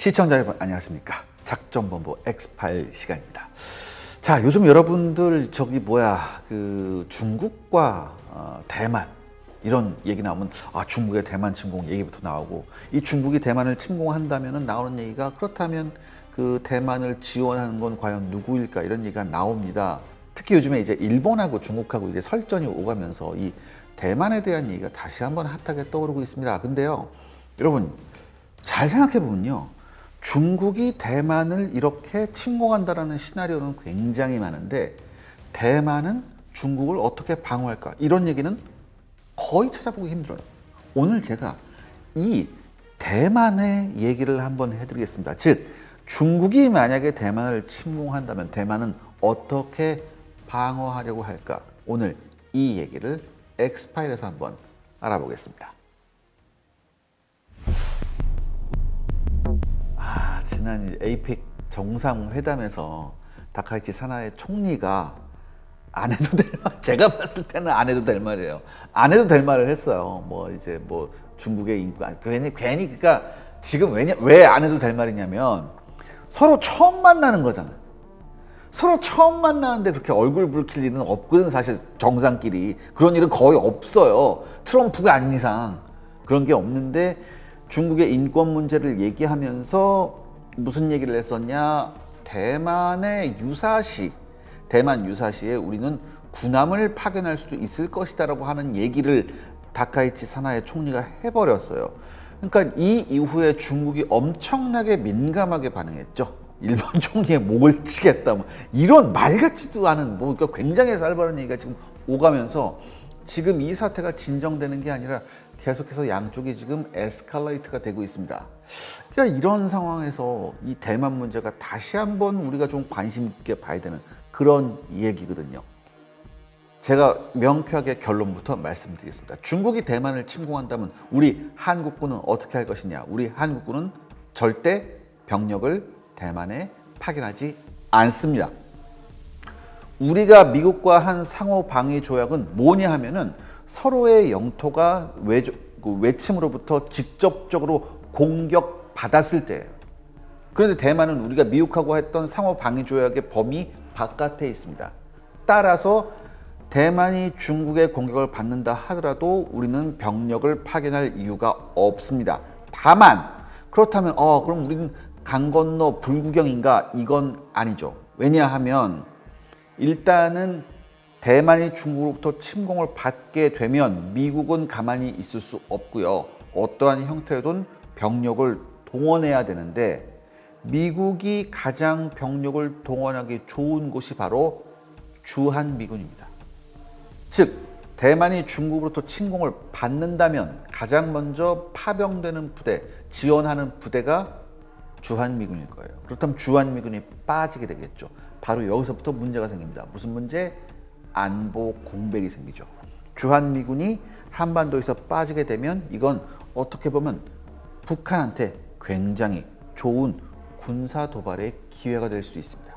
시청자 여러분 안녕하십니까. 작전본부 엑스파일 시간입니다. 자, 요즘 여러분들 중국과 대만 이런 얘기 나오면 중국의 대만 침공 얘기부터 나오고, 이 중국이 대만을 침공한다면 나오는 얘기가, 그렇다면 그 대만을 지원하는 건 과연 누구일까, 이런 얘기가 나옵니다. 특히 요즘에 이제 일본하고 중국하고 이제 설전이 오가면서 이 대만에 대한 얘기가 다시 한번 핫하게 떠오르고 있습니다. 근데요, 여러분 잘 생각해 보면요, 중국이 대만을 이렇게 침공한다라는 시나리오는 굉장히 많은데, 대만은 중국을 어떻게 방어할까, 이런 얘기는 거의 찾아보기 힘들어요. 오늘 제가 이 대만의 얘기를 한번 해드리겠습니다. 즉, 중국이 만약에 대만을 침공한다면 대만은 어떻게 방어하려고 할까? 오늘 이 얘기를 엑스파일에서 한번 알아보겠습니다. 지난 에이펙 정상회담에서 다카이치 사나의 총리가 안 해도 될 말, 제가 봤을 때는 안 해도 될 말이에요. 안 해도 될 말을 했어요. 중국의 인권, 괜히 그러니까 지금 왜 안 해도 될 말이냐면, 서로 처음 만나는 거잖아요. 서로 처음 만나는데 그렇게 얼굴 붉힐 일은 없거든. 사실 정상끼리 그런 일은 거의 없어요. 트럼프가 아닌 이상 그런 게 없는데, 중국의 인권 문제를 얘기하면서 무슨 얘기를 했었냐? 대만 유사시에 우리는 군함을 파견할 수도 있을 것이다라고 하는 얘기를 다카이치 사나의 총리가 해버렸어요. 그러니까 이 이후에 중국이 엄청나게 민감하게 반응했죠. 일본 총리의 목을 치겠다, 이런 말 같지도 않은 그러니까 굉장히 살벌한 얘기가 지금 오가면서, 지금 이 사태가 진정되는 게 아니라 계속해서 양쪽이 지금 에스컬레이트가 되고 있습니다. 그러니까 이런 상황에서 이 대만 문제가 다시 한번 우리가 좀 관심 있게 봐야 되는 그런 얘기거든요. 제가 명쾌하게 결론부터 말씀드리겠습니다. 중국이 대만을 침공한다면 우리 한국군은 어떻게 할 것이냐? 우리 한국군은 절대 병력을 대만에 파견하지 않습니다. 우리가 미국과 한 상호 방위 조약은 뭐냐 하면은, 서로의 영토가 외침으로부터 직접적으로 공격받았을 때예요. 그런데 대만은 우리가 미국하고 했던 상호 방위 조약의 범위 바깥에 있습니다. 따라서 대만이 중국의 공격을 받는다 하더라도 우리는 병력을 파견할 이유가 없습니다. 다만 그렇다면 그럼 우리는 강 건너 불구경인가? 이건 아니죠. 왜냐하면 일단은 대만이 중국으로부터 침공을 받게 되면 미국은 가만히 있을 수 없고요. 어떠한 형태로든 병력을 동원해야 되는데, 미국이 가장 병력을 동원하기 좋은 곳이 바로 주한미군입니다. 즉, 대만이 중국으로부터 침공을 받는다면 가장 먼저 파병되는 부대, 지원하는 부대가 주한미군일 거예요. 그렇다면 주한미군이 빠지게 되겠죠. 바로 여기서부터 문제가 생깁니다. 무슨 문제? 안보 공백이 생기죠. 주한미군이 한반도에서 빠지게 되면 이건 어떻게 보면 북한한테 굉장히 좋은 군사 도발의 기회가 될 수 있습니다.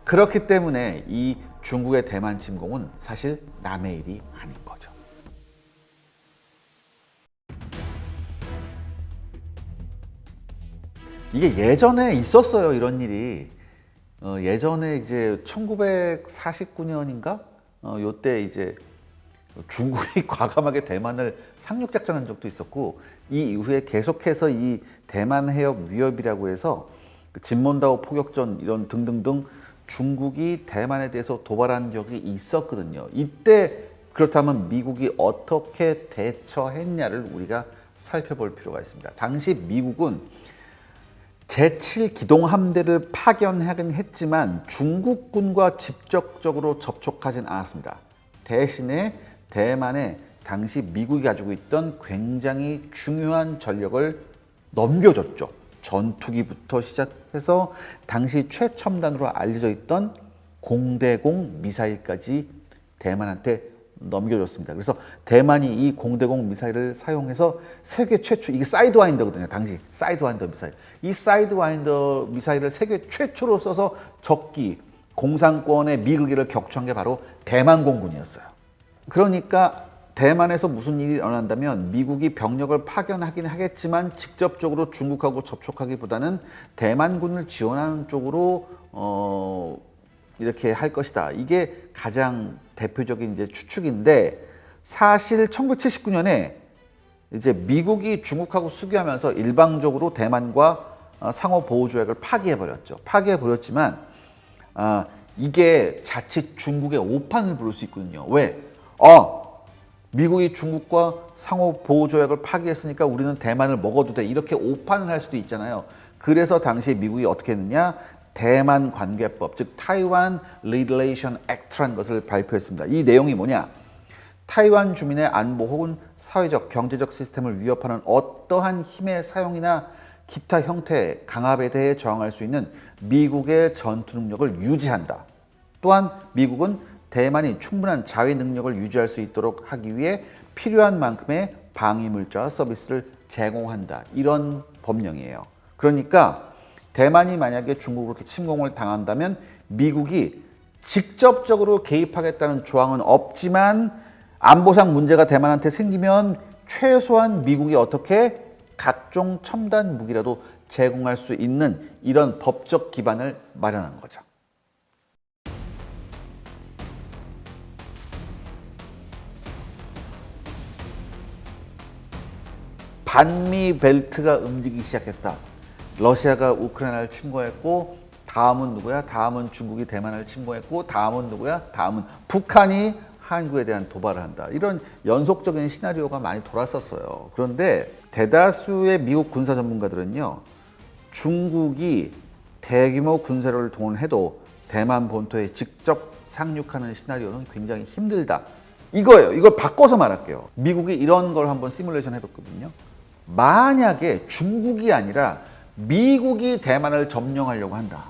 그렇기 때문에 이 중국의 대만 침공은 사실 남의 일이 아닌 거죠. 이게 예전에 있었어요, 이런 일이. 예전에 이제 1949년인가? 요때 이제 중국이 과감하게 대만을 상륙작전한 적도 있었고, 이 이후에 계속해서 이 대만 해협 위협이라고 해서 진몬다오 포격전 이런 등등등 중국이 대만에 대해서 도발한 적이 있었거든요. 이때 그렇다면 미국이 어떻게 대처했냐를 우리가 살펴볼 필요가 있습니다. 당시 미국은 제7기동함대를 파견하긴 했지만 중국군과 직접적으로 접촉하진 않았습니다. 대신에 대만에 당시 미국이 가지고 있던 굉장히 중요한 전력을 넘겨줬죠. 전투기부터 시작해서 당시 최첨단으로 알려져 있던 공대공 미사일까지 대만한테 넘겨줬습니다. 그래서 대만이 이 공대공 미사일을 사용해서 세계 최초, 이게 사이드와인더거든요. 당시 사이드와인더 미사일. 이 사이드와인더 미사일을 세계 최초로 써서 적기, 공산권의 미국이를 격추한 게 바로 대만 공군이었어요. 그러니까 대만에서 무슨 일이 일어난다면 미국이 병력을 파견하긴 하겠지만 직접적으로 중국하고 접촉하기보다는 대만군을 지원하는 쪽으로 이렇게 할 것이다. 이게 가장 대표적인 이제 추측인데, 사실 1979년에 이제 미국이 중국하고 수교하면서 일방적으로 대만과 상호 보호 조약을 파기해버렸죠. 파기해버렸지만 이게 자칫 중국의 오판을 부를 수 있거든요. 왜? 미국이 중국과 상호 보호 조약을 파기했으니까 우리는 대만을 먹어도 돼, 이렇게 오판을 할 수도 있잖아요. 그래서 당시에 미국이 어떻게 했느냐, 대만 관계법, 즉 타이완 리레이션 액트라는 것을 발표했습니다. 이 내용이 뭐냐, 타이완 주민의 안보 혹은 사회적, 경제적 시스템을 위협하는 어떠한 힘의 사용이나 기타 형태의 강압에 대해 저항할 수 있는 미국의 전투 능력을 유지한다. 또한 미국은 대만이 충분한 자위 능력을 유지할 수 있도록 하기 위해 필요한 만큼의 방위물자와 서비스를 제공한다. 이런 법령이에요. 그러니까 대만이 만약에 중국으로부터 침공을 당한다면 미국이 직접적으로 개입하겠다는 조항은 없지만 안보상 문제가 대만한테 생기면 최소한 미국이 어떻게 각종 첨단 무기라도 제공할 수 있는 이런 법적 기반을 마련한 거죠. 반미 벨트가 움직이기 시작했다. 러시아가 우크라이나를 침공했고, 다음은 누구야? 다음은 중국이 대만을 침공했고, 다음은 누구야? 다음은 북한이 한국에 대한 도발을 한다. 이런 연속적인 시나리오가 많이 돌았었어요. 그런데 대다수의 미국 군사 전문가들은요, 중국이 대규모 군사력을 동원해도 대만 본토에 직접 상륙하는 시나리오는 굉장히 힘들다. 이거예요. 이걸 바꿔서 말할게요. 미국이 이런 걸 한번 시뮬레이션 해봤거든요. 만약에 중국이 아니라 미국이 대만을 점령하려고 한다.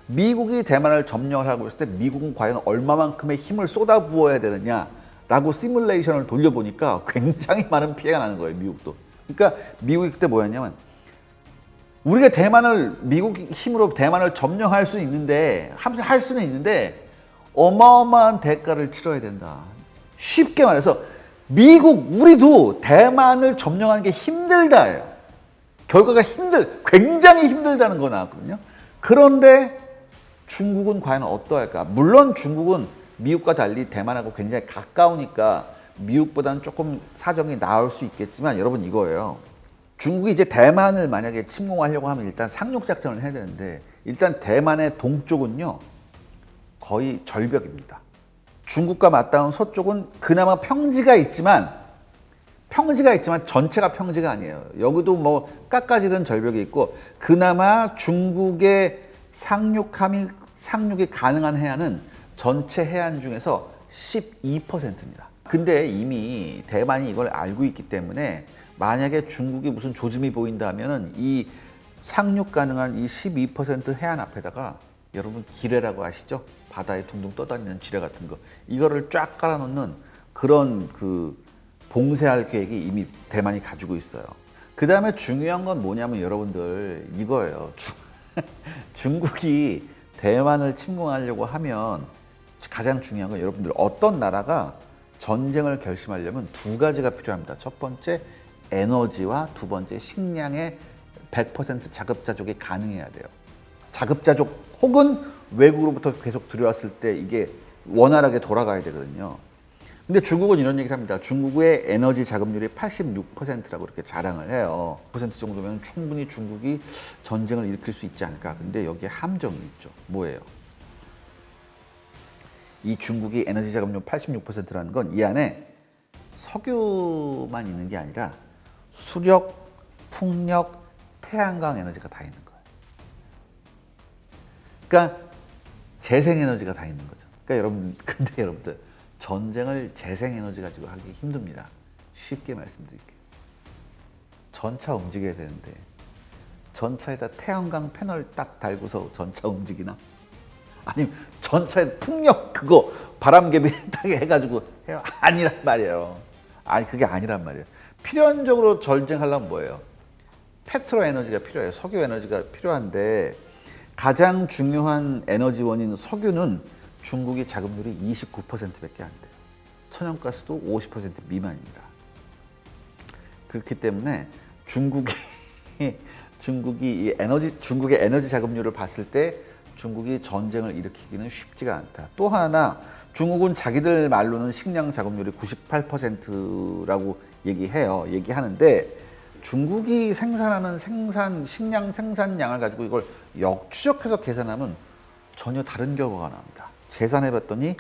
미국이 대만을 점령하고 있을 때 미국은 과연 얼마만큼의 힘을 쏟아부어야 되느냐라고 시뮬레이션을 돌려보니까 굉장히 많은 피해가 나는 거예요, 미국도. 그러니까 미국이 그때 뭐였냐면, 우리가 대만을, 미국 힘으로 대만을 점령할 수 있는데, 할 수는 있는데 어마어마한 대가를 치러야 된다. 쉽게 말해서 미국, 우리도 대만을 점령하는 게 힘들다예요. 결과가 굉장히 힘들다는 거 나왔거든요. 그런데 중국은 과연 어떠할까? 물론 중국은 미국과 달리 대만하고 굉장히 가까우니까 미국보다는 조금 사정이 나을 수 있겠지만, 여러분 이거예요. 중국이 이제 대만을 만약에 침공하려고 하면 일단 상륙작전을 해야 되는데, 일단 대만의 동쪽은요 거의 절벽입니다. 중국과 맞닿은 서쪽은 그나마 평지가 있지만 전체가 평지가 아니에요. 여기도 뭐 깎아지른 절벽이 있고, 그나마 중국의 상륙이 가능한 해안은 전체 해안 중에서 12%입니다. 근데 이미 대만이 이걸 알고 있기 때문에 만약에 중국이 무슨 조짐이 보인다면은 이 상륙 가능한 이 12% 해안 앞에다가, 여러분 기뢰라고 아시죠? 바다에 둥둥 떠다니는 지뢰 같은 거, 이거를 쫙 깔아놓는 그런 봉쇄할 계획이 이미 대만이 가지고 있어요. 그 다음에 중요한 건 뭐냐면 여러분들 이거예요. 중국이 대만을 침공하려고 하면 가장 중요한 건, 여러분들 어떤 나라가 전쟁을 결심하려면 두 가지가 필요합니다. 첫 번째 에너지와 두 번째 식량의 100% 자급자족이 가능해야 돼요. 자급자족 혹은 외국으로부터 계속 들여왔을 때 이게 원활하게 돌아가야 되거든요. 근데 중국은 이런 얘기를 합니다. 중국의 에너지 자급률이 86%라고 이렇게 자랑을 해요. 9% 정도면 충분히 중국이 전쟁을 일으킬 수 있지 않을까. 근데 여기에 함정이 있죠. 뭐예요? 이 중국이 에너지 자급률 86%라는 건 이 안에 석유만 있는 게 아니라 수력, 풍력, 태양광 에너지가 다 있는 거예요. 그러니까 재생에너지가 다 있는 거죠. 그러니까 근데 여러분들 전쟁을 재생에너지 가지고 하기 힘듭니다. 쉽게 말씀드릴게요. 전차 움직여야 되는데 전차에다 태양광 패널 딱 달고서 전차 움직이나? 아니면 전차에 풍력 그거 바람개비 딱 해가지고 해요? 아니란 말이에요. 아니 그게 아니란 말이에요. 필연적으로 전쟁하려면 뭐예요? 페트로 에너지가 필요해요. 석유 에너지가 필요한데, 가장 중요한 에너지원인 석유는 중국이 자급률이 29%밖에 안 돼요. 천연가스도 50% 미만입니다. 그렇기 때문에 중국이 중국의 에너지 자금률을 봤을 때 중국이 전쟁을 일으키기는 쉽지가 않다. 또 하나, 중국은 자기들 말로는 식량 자금률이 98%라고 얘기하는데, 중국이 생산하는 식량 생산량을 가지고 이걸 역추적해서 계산하면 전혀 다른 결과가 나옵니다. 계산해 봤더니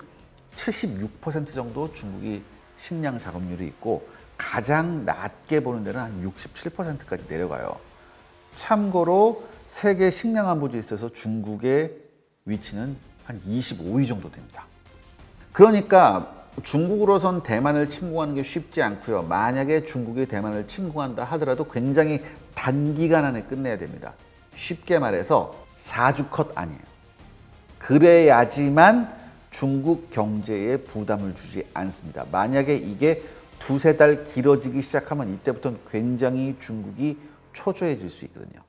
76% 정도 중국이 식량 자금률이 있고, 가장 낮게 보는 데는 한 67%까지 내려가요. 참고로 세계 식량 안보지에 있어서 중국의 위치는 한 25위 정도 됩니다. 그러니까 중국으로선 대만을 침공하는 게 쉽지 않고요. 만약에 중국이 대만을 침공한다 하더라도 굉장히 단기간 안에 끝내야 됩니다. 쉽게 말해서 4주 컷 아니에요. 그래야지만 중국 경제에 부담을 주지 않습니다. 만약에 이게 두세 달 길어지기 시작하면 이때부터는 굉장히 중국이 초조해질 수 있거든요.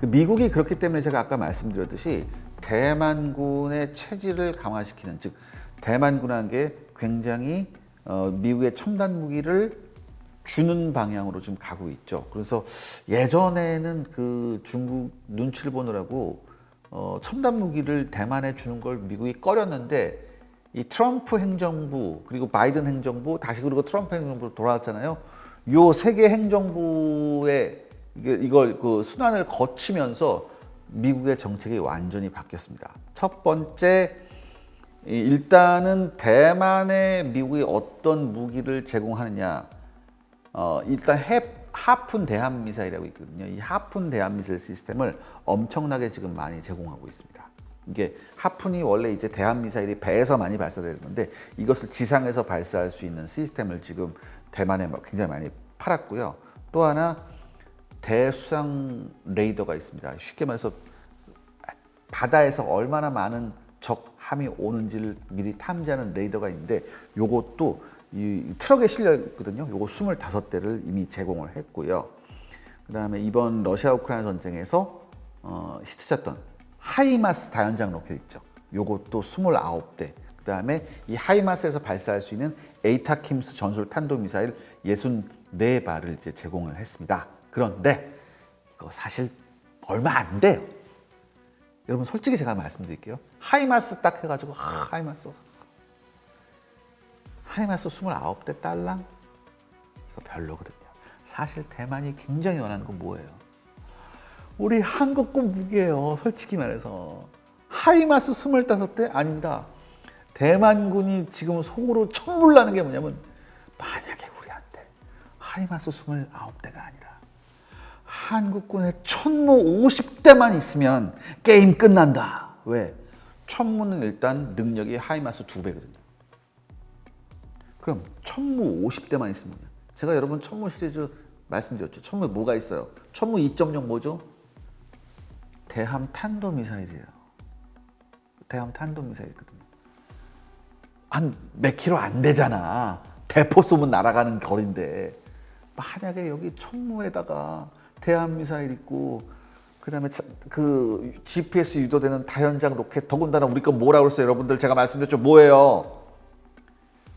미국이 그렇기 때문에 제가 아까 말씀드렸듯이 대만군의 체질을 강화시키는, 즉 대만군한 게 굉장히 미국의 첨단 무기를 주는 방향으로 좀 가고 있죠. 그래서 예전에는 그 중국 눈치를 보느라고 첨단 무기를 대만에 주는 걸 미국이 꺼렸는데, 이 트럼프 행정부 그리고 바이든 행정부 다시 그리고 트럼프 행정부로 돌아왔잖아요. 요 세 개 행정부의 이걸 그 순환을 거치면서 미국의 정책이 완전히 바뀌었습니다. 첫 번째, 일단은 대만에 미국이 어떤 무기를 제공하느냐. 일단 하푼 대함 미사일이라고 있거든요. 이 하푼 대함 미사일 시스템을 엄청나게 지금 많이 제공하고 있습니다. 이게 하푼이 원래 이제 대함 미사일이 배에서 많이 발사되는 건데, 이것을 지상에서 발사할 수 있는 시스템을 지금 대만에 굉장히 많이 팔았고요. 또 하나, 대수상 레이더가 있습니다. 쉽게 말해서 바다에서 얼마나 많은 적 함이 오는지를 미리 탐지하는 레이더가 있는데, 요것도 이 트럭에 실려 있거든요. 요거 25대를 이미 제공을 했고요. 그다음에 이번 러시아 우크라이나 전쟁에서 히트쳤던 하이마스 다연장 로켓 있죠. 요것도 29대. 그다음에 이 하이마스에서 발사할 수 있는 에이타킴스 전술 탄도 미사일 64발을 이제 제공을 했습니다. 그런데 이거 사실 얼마 안 돼요. 여러분 솔직히 제가 말씀드릴게요. 하이마스 딱 해가지고 하이마스 29대 딸랑? 이거 별로거든요. 사실 대만이 굉장히 원하는 건 뭐예요? 우리 한국군 무기예요. 솔직히 말해서. 하이마스 25대? 아닙니다. 대만군이 지금 속으로 천불 나는 게 뭐냐면, 만약에 우리한테 하이마스 29대가 아니라 한국군의 천무 50대만 있으면 게임 끝난다. 왜? 천무는 일단 능력이 하이마스 2배거든요. 그럼 천무 50대만 있으면, 제가 여러분 천무 시리즈 말씀드렸죠. 천무에 뭐가 있어요? 천무 2.0 뭐죠? 대함 탄도미사일이에요. 대함 탄도미사일이거든요. 한 몇 킬로 안 되잖아. 대포 쏘면 날아가는 거리인데, 만약에 여기 천무에다가 대함 미사일 있고, 그다음에 그 GPS 유도되는 다연장 로켓, 더군다나 우리 거 뭐라고 그랬어요, 여러분들? 제가 말씀드렸죠. 뭐예요?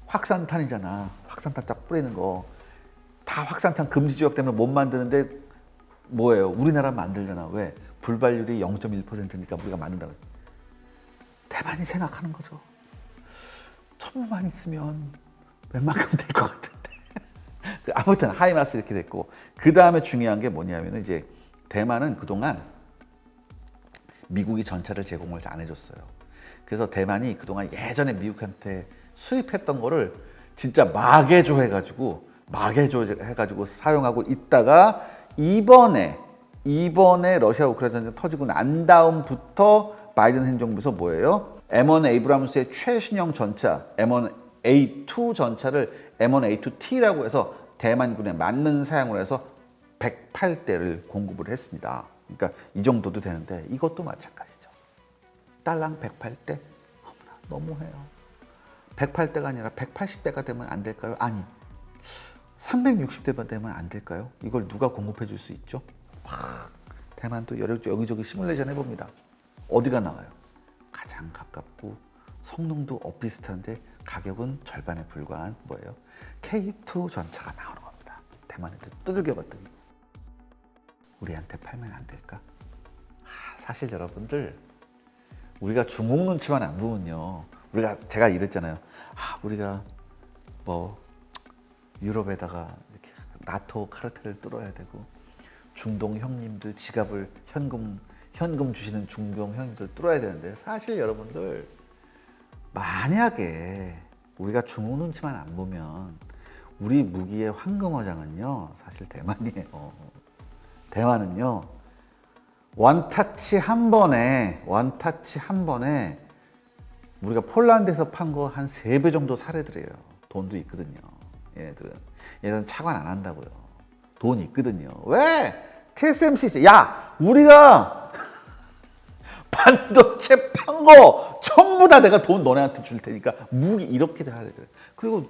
확산탄이잖아. 확산탄 딱 뿌리는 거. 다 확산탄 금지 지역 때문에 못 만드는데 뭐예요? 우리나라 만들잖아. 왜? 불발률이 0.1%니까 우리가 만든다고. 대만이 생각하는 거죠. 천무만 있으면 웬만큼 될 것 같은데. 아무튼 하이마스 이렇게 됐고, 그 다음에 중요한 게 뭐냐면, 이제 대만은 그동안 미국이 전차를 제공을 안 해줬어요. 그래서 대만이 그동안 예전에 미국한테 수입했던 거를 진짜 마개조 해가지고 사용하고 있다가, 이번에 러시아 우크라이나 전쟁 터지고 난 다음부터 바이든 행정부에서 뭐예요? M1 에이브람스의 최신형 전차 M1A2 전차를 M1A2T라고 해서 대만군에 맞는 사양을 해서 108대를 공급을 했습니다. 그러니까 이 정도도 되는데, 이것도 마찬가지죠. 딸랑 108대? 어머나, 너무해요. 108대가 아니라 180대가 되면 안 될까요? 아니, 360대만 되면 안 될까요? 이걸 누가 공급해 줄 수 있죠? 대만도 여기저기 시뮬레이션 해봅니다. 어디가 나와요? 가장 가깝고 성능도 비슷한데 가격은 절반에 불과한 뭐예요? K2 전차가 나오는 겁니다. 대만에도 두들겨 봤더니 우리한테 팔면 안 될까? 사실 여러분들 우리가 중국 눈치만 안 보면요. 제가 이랬잖아요. 우리가 뭐 유럽에다가 이렇게 나토 카르텔을 뚫어야 되고 중동 형님들 지갑을 현금 주시는 중동 형님들 뚫어야 되는데 사실 여러분들 만약에 우리가 중국 눈치만 안 보면 우리 무기의 황금어장은요 사실 대만이에요. 대만은요 원타치 한 번에 우리가 폴란드에서 판 거 한 3배 정도 사례들이에요. 돈도 있거든요. 얘들은 차관 안 한다고요. 돈 있거든요. 왜? TSMC 우리가 반도체 판 거 전부 다 내가 돈 너네한테 줄 테니까 무기 이렇게 하래. 그리고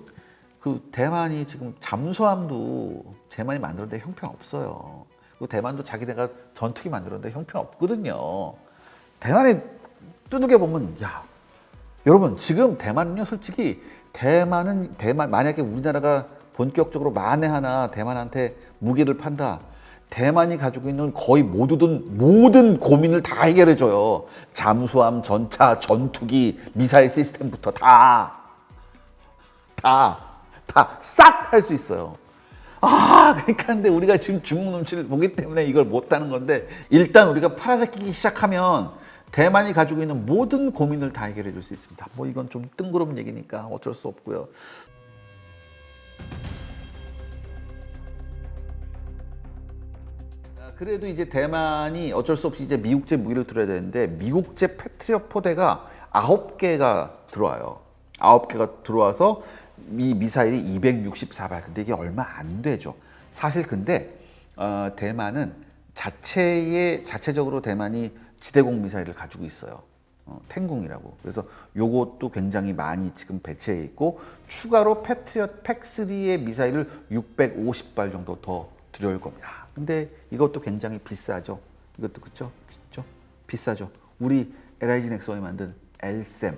그 대만이 지금 잠수함도 대만이 만들었는데 형편없어요. 그리고 대만도 자기네가 전투기 만들었는데 형편없거든요. 대만이 두들겨 보면 여러분 지금 대만은요 솔직히 대만 만약에 우리나라가 본격적으로 만에 하나 대만한테 무기를 판다. 대만이 가지고 있는 거의 모든 고민을 다 해결해줘요. 잠수함, 전차, 전투기, 미사일 시스템부터 다 싹 할 수 있어요. 그러니까 근데 우리가 지금 중국 눈치를 보기 때문에 이걸 못하는 건데 일단 우리가 팔아잡히기 시작하면 대만이 가지고 있는 모든 고민을 다 해결해 줄 수 있습니다. 뭐 이건 좀 뜬구름 얘기니까 어쩔 수 없고요. 그래도 이제 대만이 어쩔 수 없이 이제 미국제 무기를 들어야 되는데 미국제 패트리엇 포대가 9개가 들어와요. 9개가 들어와서 이 미사일이 264발. 근데 이게 얼마 안 되죠. 사실 근데 대만은 자체적으로 대만이 지대공 미사일을 가지고 있어요. 텐궁이라고. 그래서 요것도 굉장히 많이 지금 배치해 있고 추가로 패트리엇 팩3의 미사일을 650발 정도 더 들여올 겁니다. 근데 이것도 굉장히 비싸죠. 이것도 그렇죠? 비싸죠. 우리 LIG 넥슨이 만든 LSAM.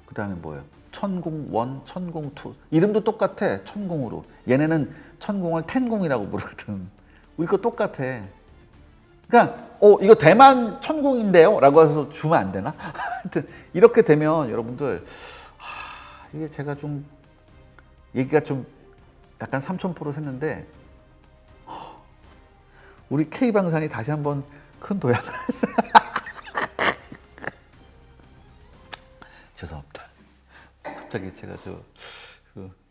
그다음에 뭐예요? 천궁1, 천궁2. 이름도 똑같아. 천궁으로. 얘네는 천궁을 텐궁이라고 부르거든. 우리 거 똑같아. 그러니까 이거 대만 천궁인데요? 라고 해서 주면 안 되나? 하여튼 이렇게 되면 여러분들 이게 제가 좀 얘기가 좀 약간 삼천포로 샜는데 우리 K방산이 다시 한번 큰 도약을 했어요. 죄송합니다. 갑자기 제가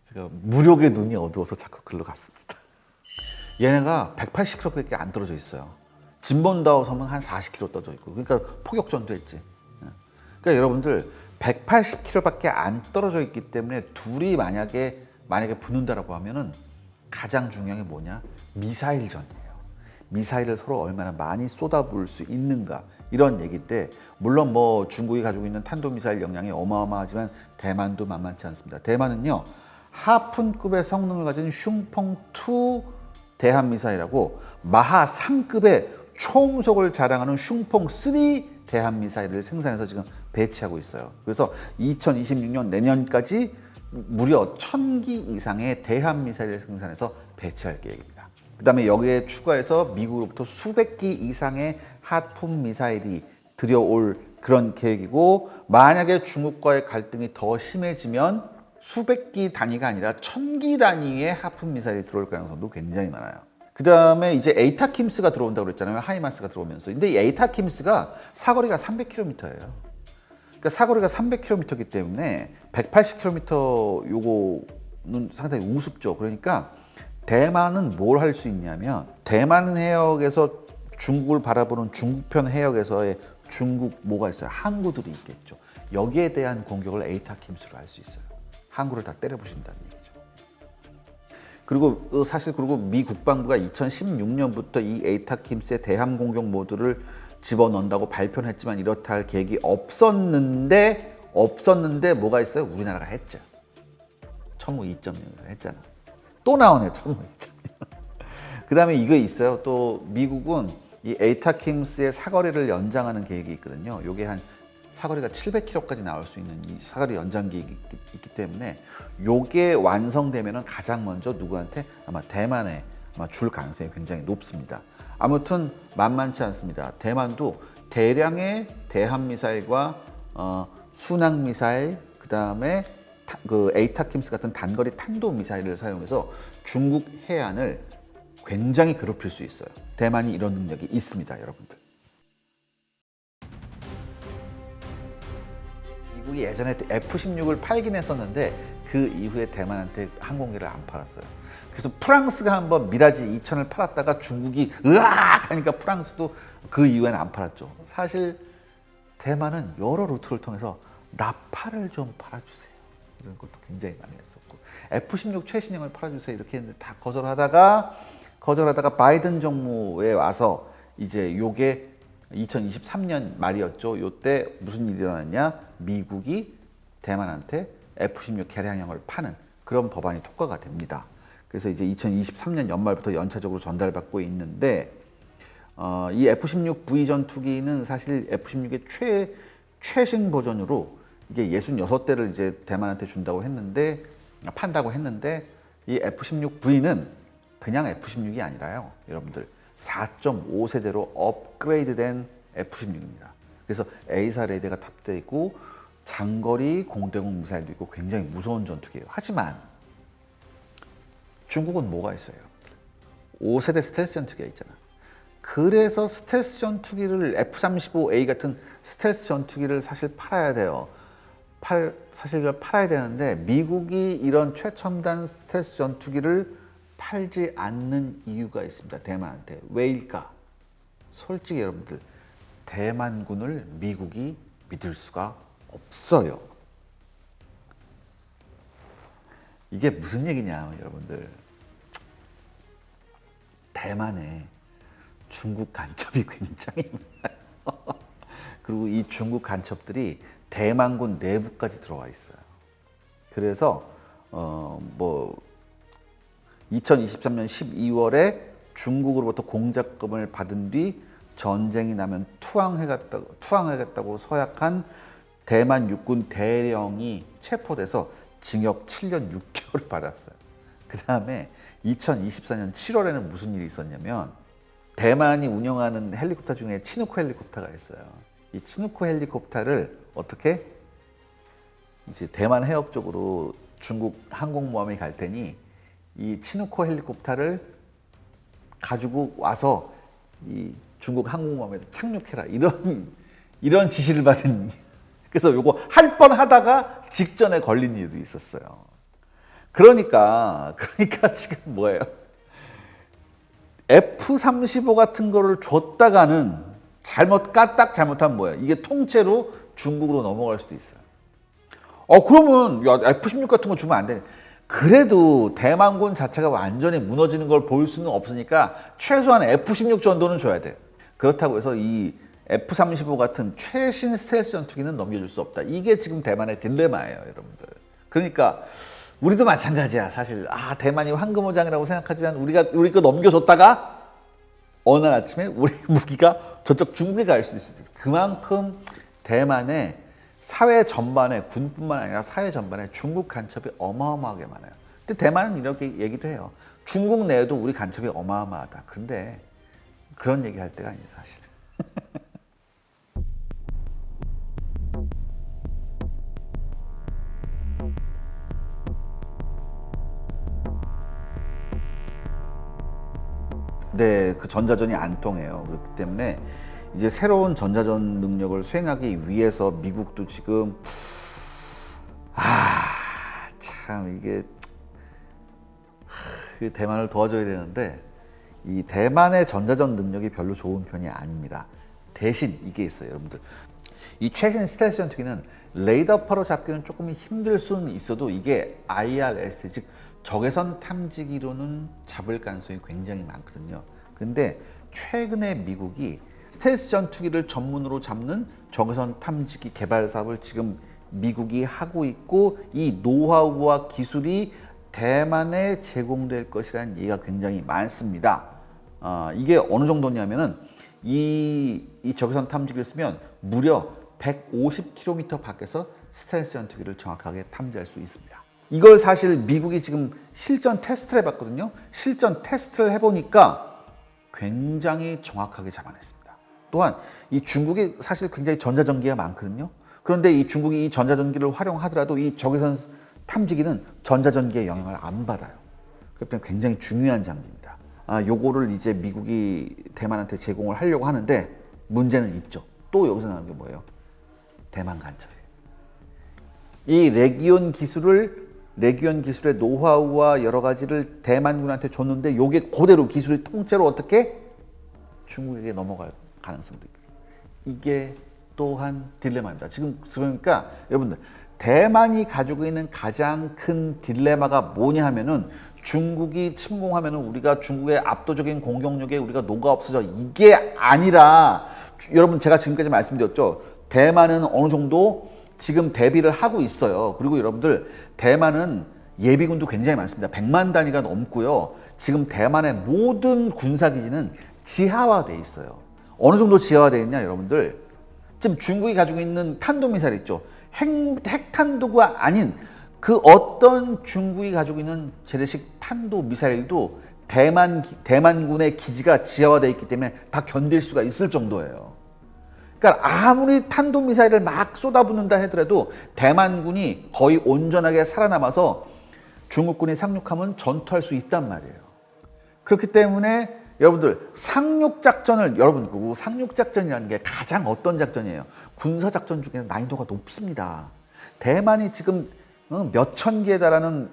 제가 무력의 눈이 어두워서 자꾸 글로 갔습니다. 얘네가 180km밖에 안 떨어져 있어요. 진본다오 섬은 한 40km 떨어져 있고, 그러니까 포격전도 했지. 그러니까 여러분들 180km밖에 안 떨어져 있기 때문에 둘이 만약에 붙는다라고 하면은 가장 중요한 게 뭐냐? 미사일전이에요. 미사일을 서로 얼마나 많이 쏟아부을 수 있는가 이런 얘기 때 물론 뭐 중국이 가지고 있는 탄도미사일 역량이 어마어마하지만 대만도 만만치 않습니다. 대만은요 하푼급의 성능을 가진 슝펑2 대한미사일하고 마하 3급의 초음속을 자랑하는 슝펑3 대한미사일을 생산해서 지금 배치하고 있어요. 그래서 2026년 내년까지 무려 1000기 이상의 대한미사일을 생산해서 배치할 계획입니다. 그 다음에 여기에 추가해서 미국으로부터 수백 기 이상의 하품 미사일이 들여올 그런 계획이고 만약에 중국과의 갈등이 더 심해지면 수백 기 단위가 아니라 1000기 단위의 하품 미사일이 들어올 가능성도 굉장히 많아요. 그 다음에 이제 에이타킴스가 들어온다고 그랬잖아요. 하이마스가 들어오면서. 근데 이 에이타킴스가 사거리가 300km예요. 그러니까 사거리가 300km이기 때문에 180km 요거는 상당히 우습죠. 그러니까 대만은 뭘 할 수 있냐면 대만 해역에서 중국을 바라보는 중국편 해역에서의 중국 뭐가 있어요? 항구들이 있겠죠. 여기에 대한 공격을 에이타킴스로 할 수 있어요. 항구를 다 때려 부신다는 얘기죠. 그리고 사실 미 국방부가 2016년부터 이 에이타킴스의 대함 공격 모드를 집어넣는다고 발표는 했지만 이렇다 할 계획이 없었는데 뭐가 있어요? 우리나라가 했죠. 천무 2.0을 했잖아. 또 나오네, 1200장. 그 다음에 이거 있어요. 또 미국은 이 에이타킴스의 사거리를 연장하는 계획이 있거든요. 요게 한 사거리가 700km까지 나올 수 있는 이 사거리 연장 계획이 있기 때문에 요게 완성되면은 가장 먼저 누구한테 아마 대만에 아마 줄 가능성이 굉장히 높습니다. 아무튼 만만치 않습니다. 대만도 대량의 대함 미사일과 순항 미사일, 그 다음에 그 에이타킴스 같은 단거리 탄도 미사일을 사용해서 중국 해안을 굉장히 괴롭힐 수 있어요. 대만이 이런 능력이 있습니다, 여러분들. 미국이 예전에 F-16을 팔긴 했었는데 그 이후에 대만한테 항공기를 안 팔았어요. 그래서 프랑스가 한번 미라지 2000을 팔았다가 중국이 으악 하니까 프랑스도 그 이후에는 안 팔았죠. 사실 대만은 여러 루트를 통해서 라파를 좀 팔아주세요. 이런 것도 굉장히 많이 했었고, F-16 최신형을 팔아주세요 이렇게 했는데 다 거절하다가 바이든 정부에 와서 이제 요게 2023년 말이었죠. 요때 무슨 일이 일어났냐? 미국이 대만한테 F-16 개량형을 파는 그런 법안이 통과가 됩니다. 그래서 이제 2023년 연말부터 연차적으로 전달받고 있는데, 이 F-16V 전투기는 사실 F-16의 최신 버전으로 이게 66대를 이제 대만한테 준다고 했는데, 판다고 했는데, 이 F-16V는 그냥 F-16이 아니라요, 여러분들 4.5세대로 업그레이드된 F-16입니다. 그래서 A사 레이더가 탑재되어 있고 장거리 공대공 미사일도 있고 굉장히 무서운 전투기예요. 하지만 중국은 뭐가 있어요? 5세대 스텔스 전투기가 있잖아. 그래서 스텔스 전투기를 F-35A 같은 스텔스 전투기를 사실 팔아야 돼요. 사실 이걸 팔아야 되는데 미국이 이런 최첨단 스텔스 전투기를 팔지 않는 이유가 있습니다. 대만한테. 왜일까? 솔직히 여러분들, 대만군을 미국이 믿을 수가 없어요. 이게 무슨 얘기냐, 여러분들. 대만에 중국 간첩이 굉장히 많아요. 그리고 이 중국 간첩들이 대만군 내부까지 들어와 있어요. 그래서 2023년 12월에 중국으로부터 공작금을 받은 뒤 전쟁이 나면 투항하겠다고 서약한 대만 육군 대령이 체포돼서 징역 7년 6개월을 받았어요. 그 다음에 2024년 7월에는 무슨 일이 있었냐면, 대만이 운영하는 헬리콥터 중에 치누크 헬리콥터가 있어요. 이 치누크 헬리콥터를 어떻게 이제 대만 해협 쪽으로 중국 항공모함이 갈 테니 이 치누크 헬리콥터를 가지고 와서 이 중국 항공모함에서 착륙해라, 이런 지시를 받은. 그래서 요거 할 뻔하다가 직전에 걸린 일도 있었어요. 그러니까 지금 뭐예요? F-35 같은 거를 줬다가는 까딱 잘못하면 뭐예요? 이게 통째로 중국으로 넘어갈 수도 있어요. 그러면 야, F-16 같은 거 주면 안 돼. 그래도 대만군 자체가 완전히 무너지는 걸 볼 수는 없으니까 최소한 F-16 정도는 줘야 돼. 그렇다고 해서 이 F-35 같은 최신 스텔스 전투기는 넘겨줄 수 없다. 이게 지금 대만의 딜레마예요, 여러분들. 그러니까 우리도 마찬가지야, 사실. 대만이 황금호장이라고 생각하지만 우리 거 넘겨줬다가 어느 날 아침에 우리 무기가 저쪽 중국에 갈 수 있어요. 그만큼 대만의 사회 전반에, 군뿐만 아니라 사회 전반에 중국 간첩이 어마어마하게 많아요. 근데 대만은 이렇게 얘기도 해요. 중국 내에도 우리 간첩이 어마어마하다. 근데 그런 얘기 할 때가 아니지, 사실. 네, 그 전자전이 안 통해요. 그렇기 때문에 이제 새로운 전자전 능력을 수행하기 위해서 미국도 지금 참 이게 그 대만을 도와줘야 되는데, 이 대만의 전자전 능력이 별로 좋은 편이 아닙니다. 대신 이게 있어요, 여러분들. 이 최신 스텔스 전투기는 레이더파로 잡기는 조금 힘들 수는 있어도 이게 IRS, 즉 적외선 탐지기로는 잡을 가능성이 굉장히 많거든요. 근데 최근에 미국이 스텔스 전투기를 전문으로 잡는 적외선 탐지기 개발 사업을 지금 미국이 하고 있고, 이 노하우와 기술이 대만에 제공될 것이라는 얘기가 굉장히 많습니다. 이게 어느 정도냐면은 이 적외선 탐지기를 쓰면 무려 150km 밖에서 스텔스 전투기를 정확하게 탐지할 수 있습니다. 이걸 사실 미국이 지금 실전 테스트를 해봤거든요. 실전 테스트를 해보니까 굉장히 정확하게 잡아냈습니다. 또한 이 중국이 사실 굉장히 전자전기가 많거든요. 그런데 이 중국이 이 전자전기를 활용하더라도 이 적외선 탐지기는 전자전기의 영향을 안 받아요. 그렇기 때문에 굉장히 중요한 장비입니다. 요거를 이제 미국이 대만한테 제공을 하려고 하는데 문제는 있죠. 또 여기서 나오는 게 뭐예요? 대만 간첩이에요. 이 레기온 기술의 노하우와 여러 가지를 대만군한테 줬는데 요게 그대로 기술이 통째로 어떻게 중국에게 넘어갈 가능성도 있거든요. 이게 또한 딜레마입니다. 지금 그러니까 여러분들 대만이 가지고 있는 가장 큰 딜레마가 뭐냐 하면은 중국이 침공하면은 우리가 중국의 압도적인 공격력에 우리가 녹아 없어져. 이게 아니라 여러분 제가 지금까지 말씀드렸죠. 대만은 어느 정도 지금 대비를 하고 있어요. 그리고 여러분들 대만은 예비군도 굉장히 많습니다. 100만 단위가 넘고요. 지금 대만의 모든 군사기지는 지하화돼 있어요. 어느 정도 지하화돼 있냐 여러분들. 지금 중국이 가지고 있는 탄도미사일 있죠. 핵탄도가 아닌 그 어떤 중국이 가지고 있는 재래식 탄도미사일도 대만군의 기지가 지하화되어 있기 때문에 다 견딜 수가 있을 정도예요. 그러니까 아무리 탄도미사일을 막 쏟아붓는다 하더라도 대만군이 거의 온전하게 살아남아서 중국군이 상륙하면 전투할 수 있단 말이에요. 그렇기 때문에 여러분들 여러분 상륙작전이라는 게 가장 어떤 작전이에요? 군사작전 중에 난이도가 높습니다. 대만이 지금 몇천 개에 달하는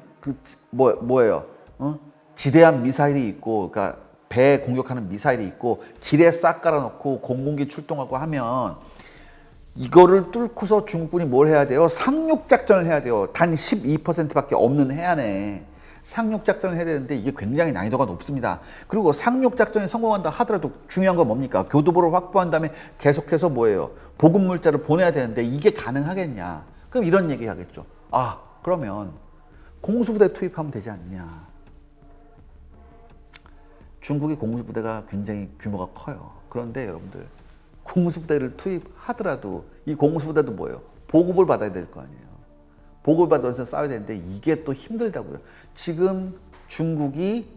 지대한 미사일이 있고, 그러니까 배 공격하는 미사일이 있고, 길에 싹 깔아놓고 공군기 출동하고 하면 이거를 뚫고서 중국군이 뭘 해야 돼요? 상륙작전을 해야 돼요. 단 12%밖에 없는 해안에 상륙작전을 해야 되는데 이게 굉장히 난이도가 높습니다. 그리고 상륙작전이 성공한다 하더라도 중요한 건 뭡니까? 교두보를 확보한 다음에 계속해서 보급물자를 보내야 되는데 이게 가능하겠냐? 그럼 이런 얘기 하겠죠. 그러면 공수부대 투입하면 되지 않느냐? 중국이 공수부대가 굉장히 규모가 커요. 그런데 여러분들 공수부대를 투입하더라도 이 공수부대도 뭐예요? 보급을 받아야 될 거 아니에요. 보급을 받아서 싸워야 되는데 이게 또 힘들다고요. 지금 중국이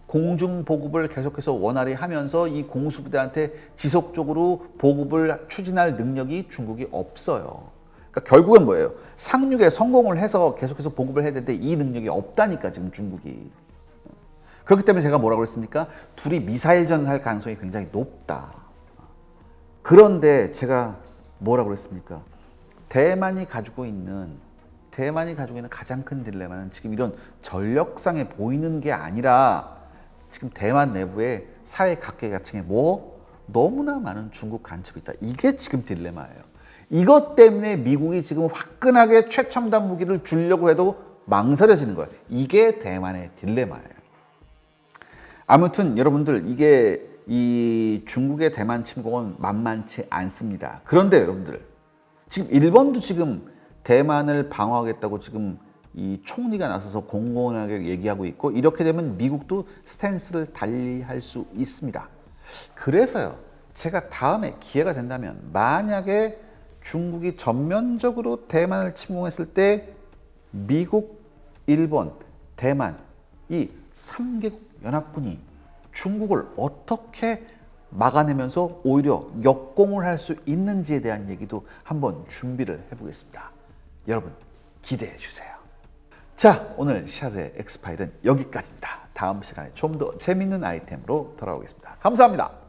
공중보급을 계속해서 원활히 하면서 이 공수부대한테 지속적으로 보급을 추진할 능력이 중국이 없어요. 그러니까 결국은 뭐예요? 상륙에 성공을 해서 계속해서 보급을 해야 되는데 이 능력이 없다니까 지금 중국이. 그렇기 때문에 제가 뭐라고 했습니까? 둘이 미사일전을 할 가능성이 굉장히 높다. 그런데 제가 뭐라고 했습니까? 대만이 가지고 있는 가장 큰 딜레마는 지금 이런 전력상에 보이는 게 아니라 지금 대만 내부에 사회 각계각층에 너무나 많은 중국 간첩이 있다. 이게 지금 딜레마예요. 이것 때문에 미국이 지금 화끈하게 최첨단 무기를 주려고 해도 망설여지는 거예요. 이게 대만의 딜레마예요. 아무튼 여러분들 이게 이 중국의 대만 침공은 만만치 않습니다. 그런데 여러분들 지금 일본도 지금 대만을 방어하겠다고 지금 이 총리가 나서서 공공하게 얘기하고 있고 이렇게 되면 미국도 스탠스를 달리할 수 있습니다. 그래서요 제가 다음에 기회가 된다면 만약에 중국이 전면적으로 대만을 침공했을 때 미국, 일본, 대만 이 3개국 연합군이 중국을 어떻게 막아내면서 오히려 역공을 할 수 있는지에 대한 얘기도 한번 준비를 해보겠습니다. 여러분 기대해 주세요. 자, 오늘 샤르의 엑스파일은 여기까지입니다. 다음 시간에 좀 더 재밌는 아이템으로 돌아오겠습니다. 감사합니다.